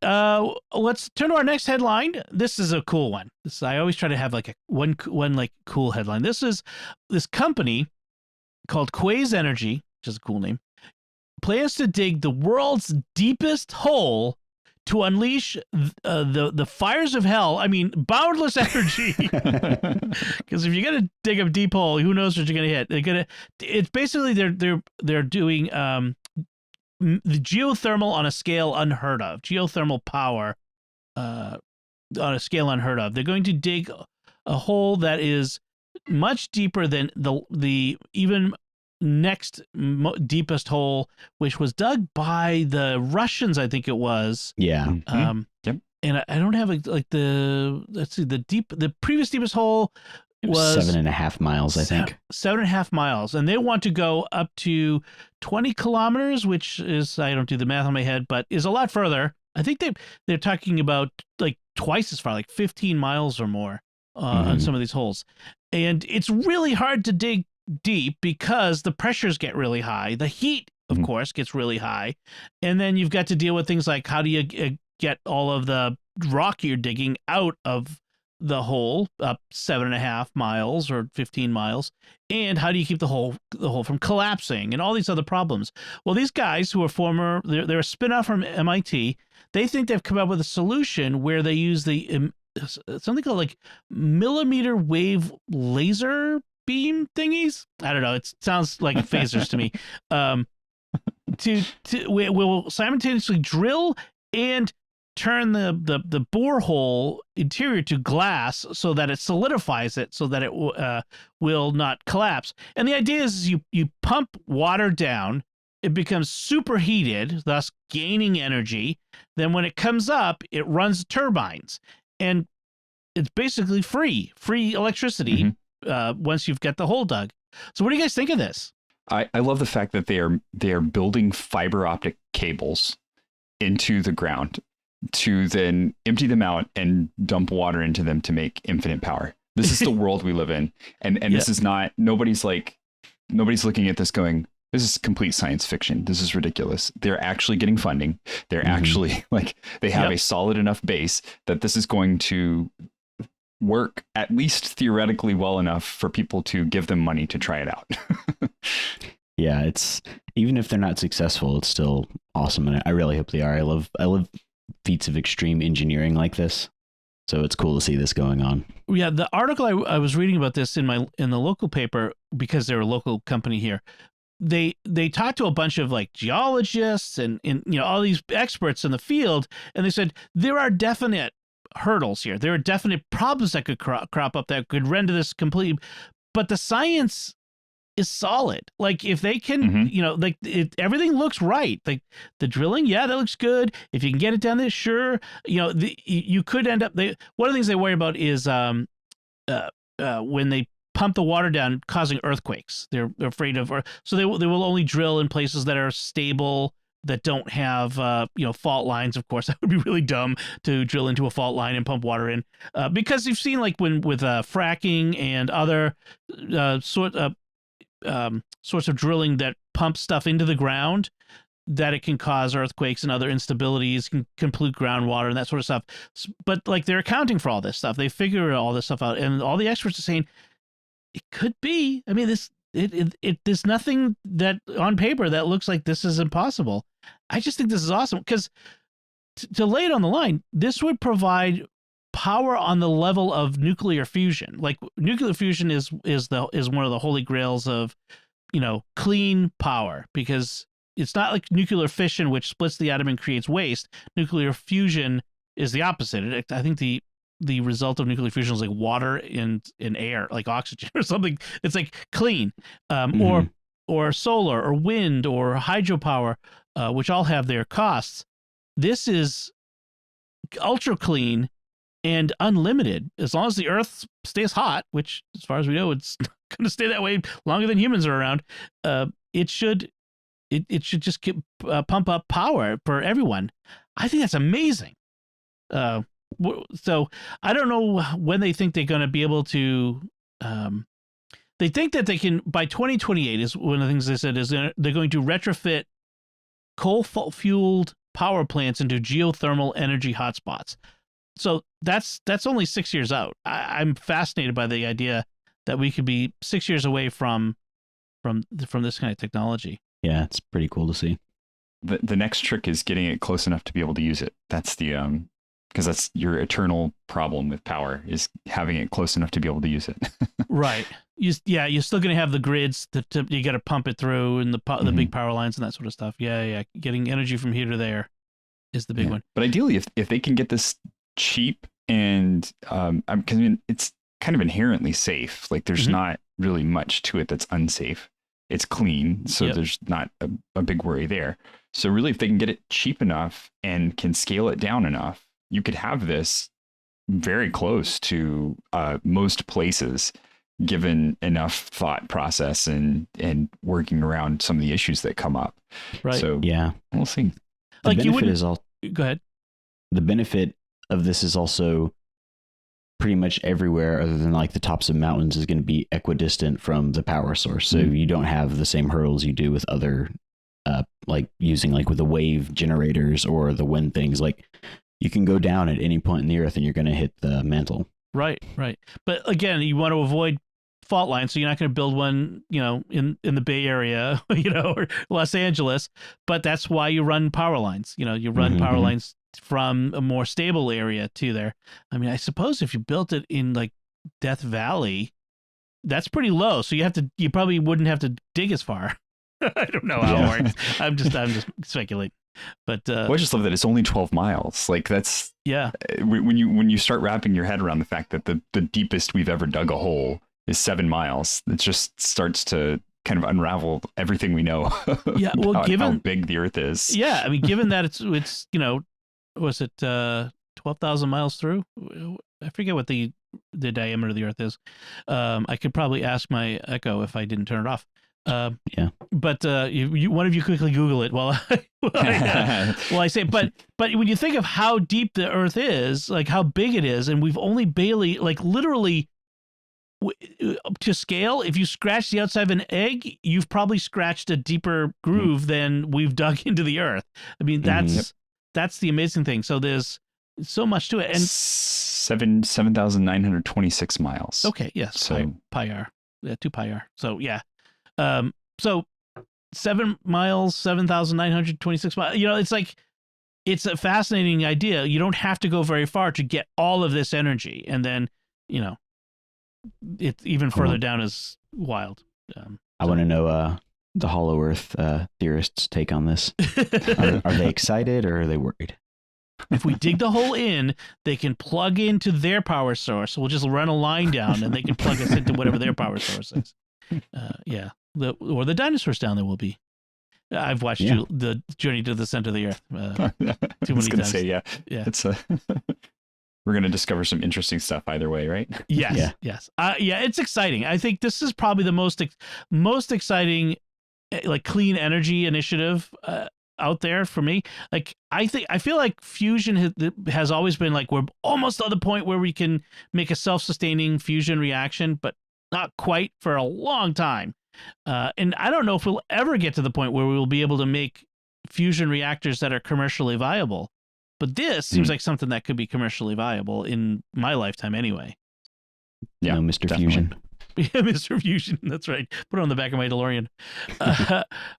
Let's turn to our next headline. This is a cool one. I always try to have like one like cool headline. This is this company called Quaise Energy, which is a cool name, plans to dig the world's deepest hole to unleash the fires of hell. I mean, boundless energy. Because if you're gonna dig a deep hole, who knows what you're gonna hit? It's basically they're doing the geothermal on a scale unheard of. Geothermal power on a scale unheard of. They're going to dig a hole that is much deeper than the even next deepest hole, which was dug by the Russians, I think it was. Yeah. Yep. And I don't have the previous deepest hole was 7.5 miles, I think. 7.5 miles, and they want to go up to 20 kilometers, which is, I don't do the math on my head, but is a lot further. I think they're talking about like twice as far, like 15 miles or more on some of these holes. And it's really hard to dig deep because the pressures get really high. The heat, of course, gets really high. And then you've got to deal with things like, how do you get all of the rock you're digging out of the hole up 7.5 miles or 15 miles, and how do you keep the hole from collapsing, and all these other problems. Well, these guys who are they're a spin-off from MIT. They think they've come up with a solution where they use the something called like millimeter wave laser beam thingies. I don't know. It sounds like phasers to me. We'll simultaneously drill and turn the borehole interior to glass so that it solidifies it, so that it will not collapse. And the idea is you pump water down, it becomes superheated, thus gaining energy. Then when it comes up, it runs turbines, and it's basically free electricity once you've got the hole dug. So what do you guys think of this? I love the fact that they are building fiber optic cables into the ground to then empty them out and dump water into them to make infinite power. This is the world we live in. And this is not, nobody's looking at this going, this is complete science fiction. This is ridiculous. They're actually getting funding. They're actually they have a solid enough base that this is going to work at least theoretically well enough for people to give them money to try it out. Yeah, it's, even if they're not successful, it's still awesome, and I really hope they are. I love feats of extreme engineering like this. So it's cool to see this going on. Yeah, the article I was reading about this in the local paper, because they're a local company here. They talked to a bunch of like geologists and all these experts in the field, and they said there are definite hurdles here. There are definite problems that could crop up that could render this complete. But the science is solid. Like if they can, everything looks right. Like the drilling, yeah, that looks good. If you can get it down there, sure. You could end up. One of the things they worry about is when they pump the water down, causing earthquakes. They're afraid of, so they will only drill in places that are stable, that don't have fault lines. Of course, that would be really dumb to drill into a fault line and pump water in, because you've seen like with fracking and other sorts of drilling that pump stuff into the ground, that it can cause earthquakes and other instabilities, can pollute groundwater and that sort of stuff. But like they're accounting for all this stuff. They figure all this stuff out, and all the experts are saying it could be. I mean, there's nothing that on paper that looks like this is impossible. I just think this is awesome, because to lay it on the line, this would provide power on the level of nuclear fusion. Like nuclear fusion is one of the holy grails of clean power, because it's not like nuclear fission, which splits the atom and creates waste. Nuclear fusion is the opposite. I think the result of nuclear fusion is like water and air, like oxygen or something. It's like clean, or solar or wind or hydropower, which all have their costs. This is ultra clean and unlimited, as long as the Earth stays hot, which, as far as we know, it's going to stay that way longer than humans are around. It should just pump up power for everyone. I think that's amazing. So I don't know when they think they're going to be able to. They think that they can, by 2028 is one of the things they said, is they're going to retrofit coal-fueled power plants into geothermal energy hotspots. So that's only 6 years out. I'm fascinated by the idea that we could be 6 years away from this kind of technology. Yeah, it's pretty cool to see. The next trick is getting it close enough to be able to use it. That's the because that's your eternal problem with power, is having it close enough to be able to use it. Right. You're still going to have the grids that you got to pump it through, and the big power lines and that sort of stuff. Yeah. Getting energy from here to there is the big one. But ideally, if they can get this cheap and because it's kind of inherently safe. Like there's not really much to it that's unsafe. It's clean, so there's not a big worry there. So really, if they can get it cheap enough and can scale it down enough, you could have this very close to most places, given enough thought process and working around some of the issues that come up. Right. So yeah, we'll see. The benefit is all. Go ahead. The benefit of this is also pretty much everywhere other than like the tops of mountains is going to be equidistant from the power source. So you don't have the same hurdles you do with other, like using like with the wave generators or the wind things. Like you can go down at any point in the earth and you're going to hit the mantle. Right. But again, you want to avoid fault lines, so you're not going to build one, in the Bay Area, or Los Angeles. But that's why you run power lines. You run power lines from a more stable area to there. I mean, I suppose if you built it in like Death Valley, that's pretty low. So you probably wouldn't have to dig as far. I don't know how it works. I'm just speculating. But I just love that it's only 12 miles. Like that's when you start wrapping your head around the fact that the deepest we've ever dug a hole is 7 miles, it just starts to kind of unravel everything we know. Yeah, well, given how big the Earth is. Yeah, I mean, given that it's was it 12,000 miles through? I forget what the diameter of the Earth is. I could probably ask my Echo if I didn't turn it off. But one of you quickly Google it while I say. But when you think of how deep the Earth is, like how big it is, and we've only barely, like literally, to scale, if you scratch the outside of an egg, you've probably scratched a deeper groove than we've dug into the Earth. I mean, that's the amazing thing. So there's so much to it, and 7,926 miles. Okay, yes, so pi r, 2 pi r. So yeah, so 7 miles, 7,926 miles. It's like it's a fascinating idea. You don't have to go very far to get all of this energy, and then it even further down is wild. I want to know the Hollow Earth theorists' take on this. Are they excited or are they worried? If we dig the hole in, they can plug into their power source. We'll just run a line down, and they can plug us into whatever their power source is. Yeah, or the dinosaurs down there will be. I've watched the Journey to the Center of the Earth too many times. Yeah. It's we're going to discover some interesting stuff either way, right? Yes, yes. It's exciting. I think this is probably the most exciting, like, clean energy initiative out there for me. Like, I feel like fusion has always been like, we're almost at the point where we can make a self-sustaining fusion reaction, but not quite for a long time. And I don't know if we'll ever get to the point where we will be able to make fusion reactors that are commercially viable. But this seems like something that could be commercially viable in my lifetime anyway. Yeah, no, Mr. Definitely. Fusion. Yeah, Mr. Fusion. That's right. Put it on the back of my DeLorean.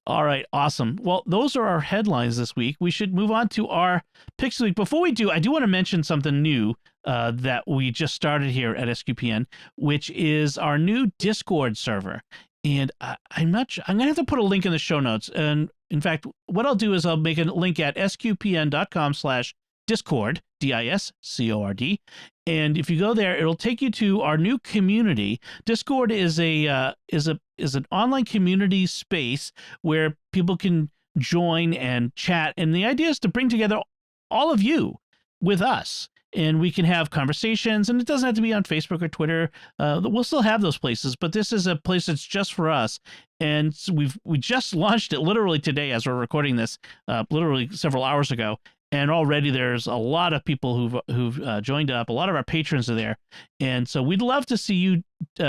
All right. Awesome. Well, those are our headlines this week. We should move on to our picks of the week. Before we do, I do want to mention something new that we just started here at SQPN, which is our new Discord server. And I'm going to have to put a link in the show notes. And in fact, what I'll do is I'll make a link at sqpn.com/discord, DISCORD. And if you go there, it'll take you to our new community. Discord is an online community space where people can join and chat. And the idea is to bring together all of you with us. And we can have conversations, and it doesn't have to be on Facebook or Twitter. We'll still have those places, but this is a place that's just for us. And so we just launched it literally today as we're recording this, literally several hours ago. And already there's a lot of people who've joined up. A lot of our patrons are there. And so we'd love to see you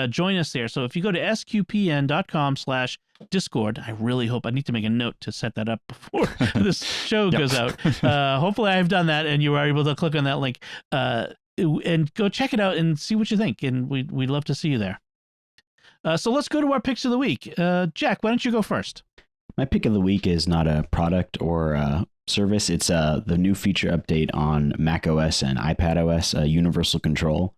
join us there. So if you go to sqpn.com/discord, I really hope, I need to make a note to set that up before this show goes out. Hopefully I've done that and you are able to click on that link and go check it out and see what you think. And we'd love to see you there. So let's go to our picks of the week. Jack, why don't you go first? My pick of the week is not a product or a service. It's the new feature update on Mac OS and iPad OS, universal control.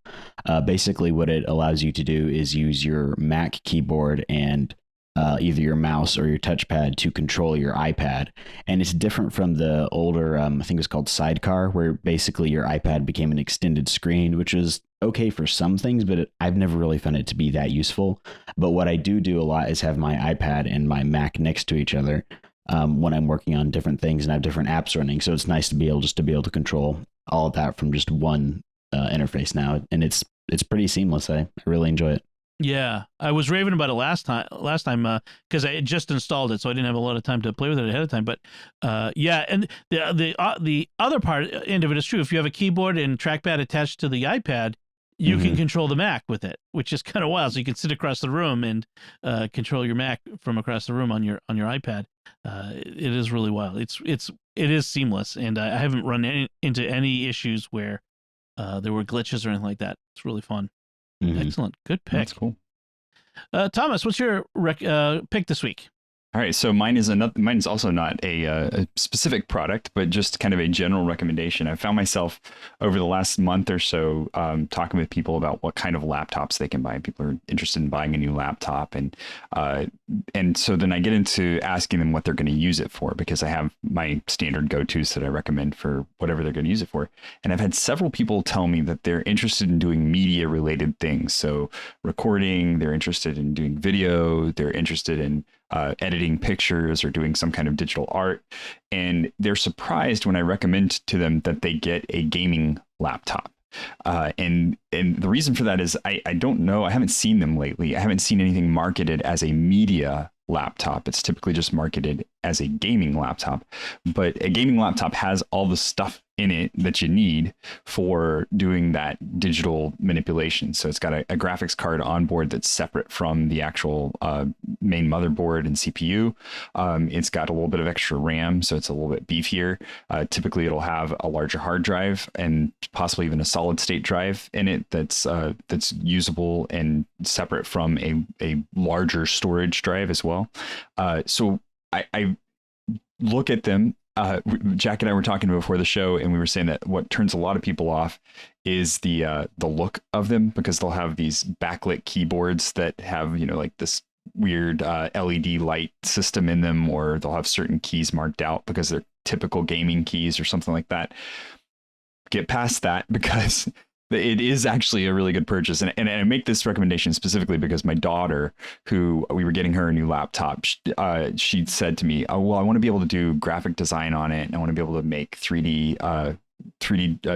Basically, what it allows you to do is use your Mac keyboard and either your mouse or your touchpad to control your iPad. And it's different from the older, I think it's called Sidecar, where basically your iPad became an extended screen, which is okay for some things, but I've never really found it to be that useful. But what I do a lot is have my iPad and my Mac next to each other when I'm working on different things and have different apps running. So it's nice to be able to control all of that from just one interface now. And it's pretty seamless. I really enjoy it. Yeah, I was raving about it last time because I had just installed it, so I didn't have a lot of time to play with it ahead of time. But yeah, and the other end of it is true. If you have a keyboard and trackpad attached to the iPad, you can control the Mac with it, which is kind of wild. So you can sit across the room and control your Mac from across the room on your iPad. It is really wild. It is seamless, and I haven't run into any issues where there were glitches or anything like that. It's really fun. Excellent. Good pick. That's cool. Thomas, what's your pick this week? All right, so mine is also not a specific product, but just kind of a general recommendation. I found myself over the last month or so talking with people about what kind of laptops they can buy. People are interested in buying a new laptop, and so then I get into asking them what they're going to use it for, because I have my standard go-tos that I recommend for whatever they're going to use it for. And I've had several people tell me that they're interested in doing media-related things, so recording. They're interested in doing video. They're interested in editing pictures or doing some kind of digital art. And they're surprised when I recommend to them that they get a gaming laptop. And the reason for that is I don't know. I haven't seen them lately. I haven't seen anything marketed as a media laptop. It's typically just marketed as a gaming laptop. But a gaming laptop has all the stuff in it that you need for doing that digital manipulation. So it's got a graphics card on board that's separate from the actual main motherboard and CPU. It's got a little bit of extra RAM, so it's a little bit beefier. Typically, it'll have a larger hard drive and possibly even a solid state drive in it that's usable and separate from a larger storage drive as well. So I look at them Jack and I were talking before the show, and we were saying that what turns a lot of people off is the look of them, because they'll have these backlit keyboards that have, you know, like this weird LED light system in them, or they'll have certain keys marked out because they're typical gaming keys or something like that. Get past that, because it is actually a really good purchase. And I make this recommendation specifically because my daughter, who we were getting her a new laptop, she said to me, oh, well, I want to be able to do graphic design on it, and I want to be able to make 3D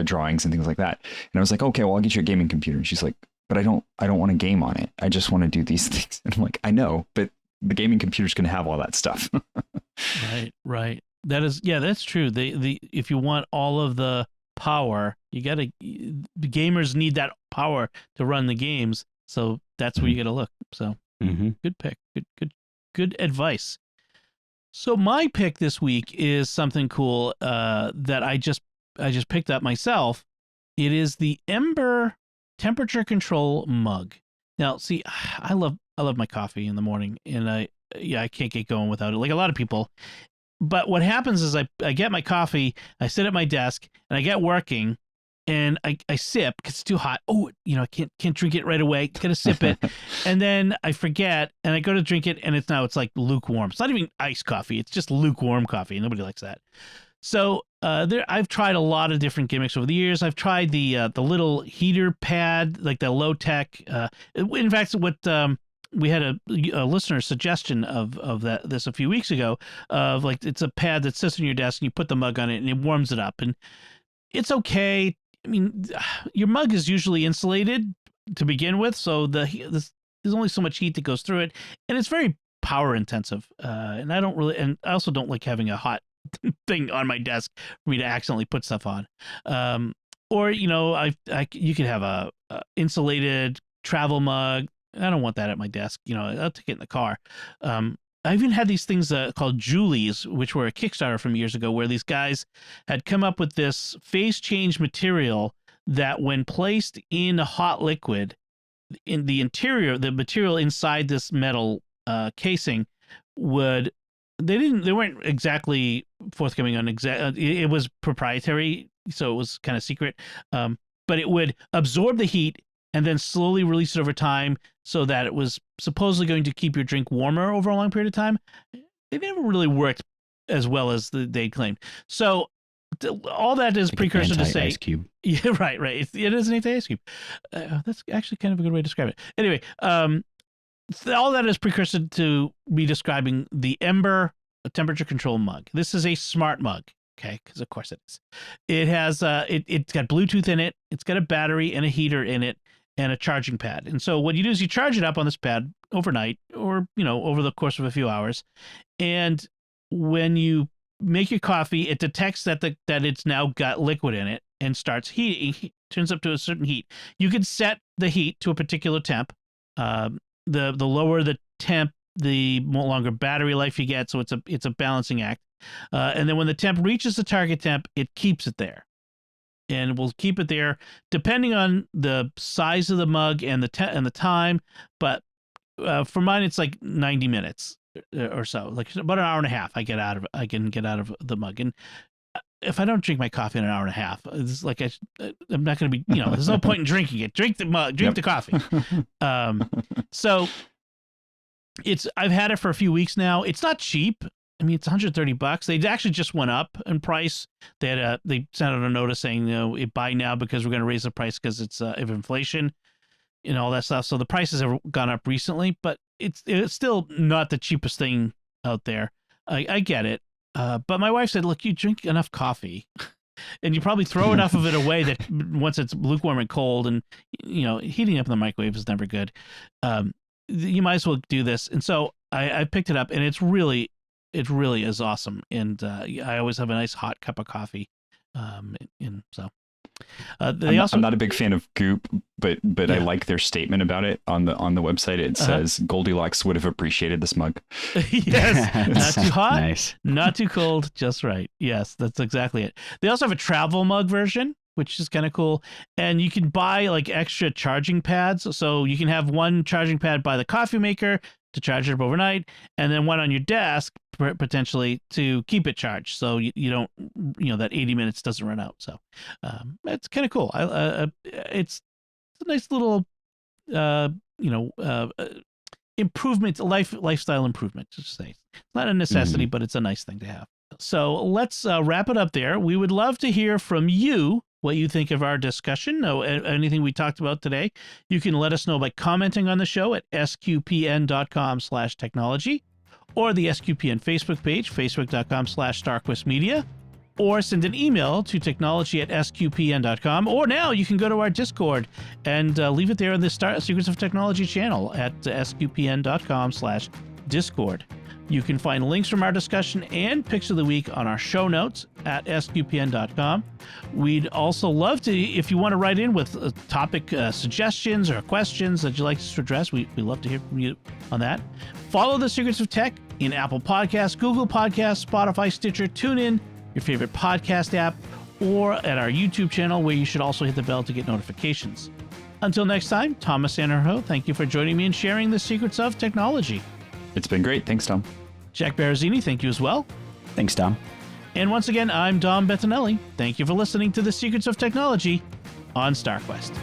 drawings and things like that. And I was like, okay, well, I'll get you a gaming computer. And she's like, but I don't want to game on it. I just want to do these things. And I'm like, I know, but the gaming computer's going to have all that stuff. Right. That is, yeah, that's true. If you want all of the power, the gamers need that power to run the games. So that's where you got to look. So good pick. Good advice. So my pick this week is something cool that I just picked up myself. It is the Ember temperature control mug. Now, see, I love my coffee in the morning, and I can't get going without it, like a lot of people. But what happens is I get my coffee, I sit at my desk, and I get working, and I sip because it's too hot. Oh, you know, I can't drink it right away. Gotta sip it, and then I forget, and I go to drink it, and it's like lukewarm. It's not even iced coffee. It's just lukewarm coffee. Nobody likes that. So I've tried a lot of different gimmicks over the years. I've tried the little heater pad, like the low tech. In fact, what we had a listener suggestion of this a few weeks ago, of like, it's a pad that sits on your desk and you put the mug on it and it warms it up, and it's okay. I mean, your mug is usually insulated to begin with, so there's only so much heat that goes through it, and it's very power intensive. And I also don't like having a hot thing on my desk for me to accidentally put stuff on. Or, you know, you could have a insulated travel mug. I don't want that at my desk. You know, I'll take it in the car. I even had these things called Julies, which were a Kickstarter from years ago, where these guys had come up with this phase change material that, when placed in a hot liquid, in the interior, the material inside this metal casing would, they weren't exactly forthcoming on it was proprietary, so it was kind of secret, but it would absorb the heat and then slowly release it over time, so that it was supposedly going to keep your drink warmer over a long period of time. It never really worked as well as they claimed. So all that is like precursor to say, ice cube. Yeah, right. It is an anti-ice cube. That's actually kind of a good way to describe it. Anyway, all that is precursor to me describing the Ember temperature control mug. This is a smart mug. Okay, because of course it is. It has it's got Bluetooth in it. It's got a battery and a heater in it, and a charging pad. And so what you do is you charge it up on this pad overnight, or, you know, over the course of a few hours. And when you make your coffee, it detects that it's now got liquid in it and starts heating, turns up to a certain heat. You can set the heat to a particular temp. The lower the temp, the longer battery life you get. So it's a balancing act. And then when the temp reaches the target temp, it keeps it there. And we'll keep it there depending on the size of the mug and the time. But for mine, it's like 90 minutes or so, like about an hour and a half. I can get out of the mug. And if I don't drink my coffee in an hour and a half, it's like I'm not going to be, you know, there's no point in drinking it. Drink the mug, drink the coffee. So I've had it for a few weeks now. It's not cheap. I mean, it's $130. They actually just went up in price. They sent out a notice saying, you know, buy now because we're going to raise the price because it's of inflation and all that stuff. So the prices have gone up recently, but it's still not the cheapest thing out there. I get it. But my wife said, look, you drink enough coffee and you probably throw enough of it away that once it's lukewarm and cold, and, you know, heating up in the microwave is never good. You might as well do this. And so I picked it up, and it really is awesome. And I always have a nice hot cup of coffee. And so I'm not a big fan of Goop, but yeah. I like their statement about it on the website. It says Goldilocks would have appreciated this mug. Yes, not too hot, nice, not too cold, just right. Yes, that's exactly it. They also have a travel mug version, which is kind of cool. And you can buy like extra charging pads. So you can have one charging pad by the coffee maker, to charge it up overnight, and then one on your desk potentially to keep it charged, so you don't, that 80 minutes doesn't run out. So it's kind of cool. It's a nice little improvement, lifestyle improvement, to say. It's not a necessity, but it's a nice thing to have. So let's wrap it up there. We would love to hear from you what you think of our discussion, anything we talked about today. You can let us know by commenting on the show at sqpn.com/technology, or the SQPN Facebook page, facebook.com/StarQuestMedia, or send an email to technology@sqpn.com, or now you can go to our Discord and leave it there in the Secrets of Technology channel at sqpn.com/Discord. You can find links from our discussion and picks of the week on our show notes at sqpn.com. We'd also love to, if you want to write in with topic suggestions or questions that you'd like us to address, we'd love to hear from you on that. Follow the Secrets of Tech in Apple Podcasts, Google Podcasts, Spotify, Stitcher, TuneIn, your favorite podcast app, or at our YouTube channel, where you should also hit the bell to get notifications. Until next time, Thomas Sanjurjo, thank you for joining me and sharing the secrets of technology. It's been great. Thanks, Tom. Jack Baruzzini, thank you as well. Thanks, Tom. And once again, I'm Dom Bettinelli. Thank you for listening to the Secrets of Technology on StarQuest.